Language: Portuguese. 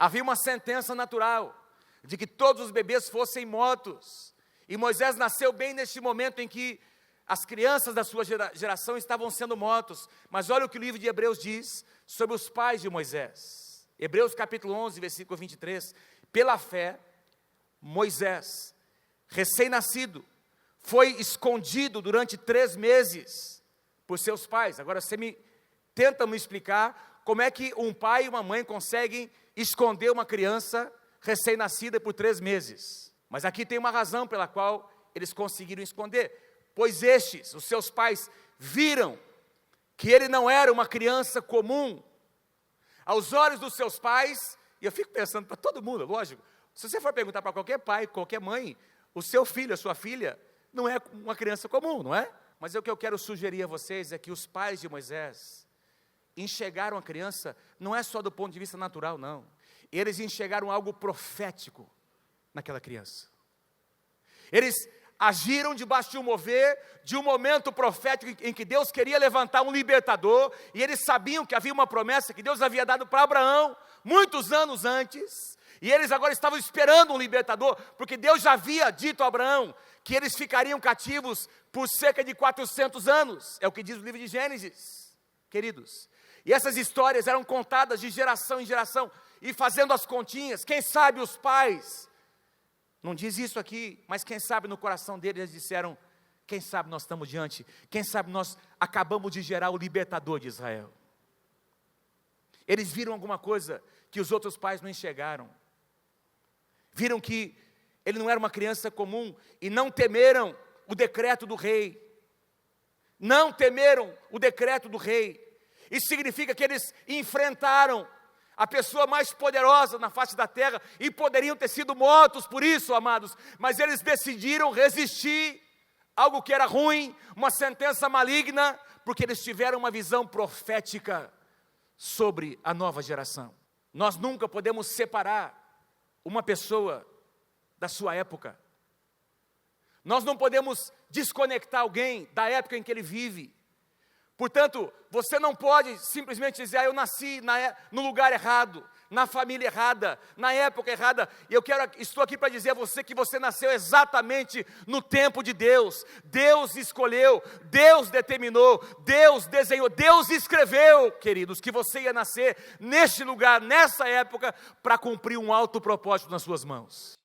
Havia uma sentença natural de que todos os bebês fossem mortos. E Moisés nasceu bem neste momento em que as crianças da sua geração estavam sendo mortos. Mas olha o que o livro de Hebreus diz sobre os pais de Moisés. Hebreus capítulo 11, versículo 23. Pela fé, Moisés, recém-nascido, foi escondido durante 3 meses por seus pais. Agora você tenta me explicar como é que um pai e uma mãe conseguem esconder uma criança recém-nascida por 3 meses. Mas aqui tem uma razão pela qual eles conseguiram esconder. Pois estes, os seus pais, viram que ele não era uma criança comum. Aos olhos dos seus pais, e eu fico pensando para todo mundo, lógico, se você for perguntar para qualquer pai, qualquer mãe, o seu filho, a sua filha, não é uma criança comum, não é? Mas o que eu quero sugerir a vocês é que os pais de Moisés enxergaram a criança, não é só do ponto de vista natural, não. Eles enxergaram algo profético naquela criança. Eles agiram debaixo de um mover, de um momento profético em que Deus queria levantar um libertador, e eles sabiam que havia uma promessa que Deus havia dado para Abraão, muitos anos antes, e eles agora estavam esperando um libertador, porque Deus já havia dito a Abraão que eles ficariam cativos por cerca de 400 anos, é o que diz o livro de Gênesis, queridos. E essas histórias eram contadas de geração em geração, e fazendo as continhas, quem sabe os pais, não diz isso aqui, mas quem sabe no coração deles eles disseram, quem sabe nós estamos diante, quem sabe nós acabamos de gerar o libertador de Israel. Eles viram alguma coisa que os outros pais não enxergaram. Viram que ele não era uma criança comum e não temeram o decreto do rei. Não temeram o decreto do rei. Isso significa que eles enfrentaram a pessoa mais poderosa na face da terra e poderiam ter sido mortos por isso, amados. Mas eles decidiram resistir algo que era ruim, uma sentença maligna, porque eles tiveram uma visão profética sobre a nova geração. Nós nunca podemos separar uma pessoa da sua época. Nós não podemos desconectar alguém da época em que ele vive. Portanto, você não pode simplesmente dizer, eu nasci no lugar errado, na família errada, na época errada. E estou aqui para dizer a você que você nasceu exatamente no tempo de Deus. Deus escolheu, Deus determinou, Deus desenhou, Deus escreveu, queridos, que você ia nascer neste lugar, nessa época, para cumprir um alto propósito nas suas mãos.